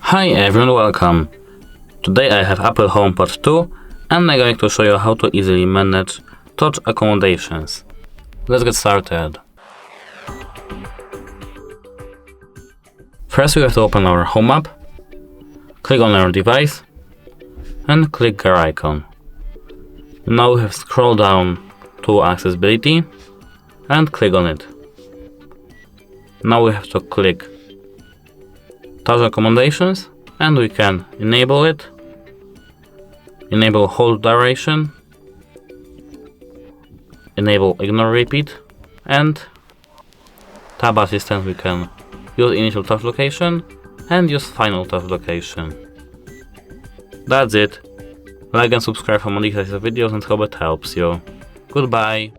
Hi everyone, welcome. Today I have Apple HomePod 2 and I'm going to show you how to easily manage Touch Accommodations. Let's get started. First we have to open our Home app, click on our device and click gear icon. Now we have to scroll down to Accessibility and click on it. Now we have to click Touch Accommodations and we can enable it, enable hold duration, enable ignore repeat, and tab assistant we can use initial touch location and use final touch location. That's it. Like and subscribe for more details of videos and hope it helps you. Goodbye.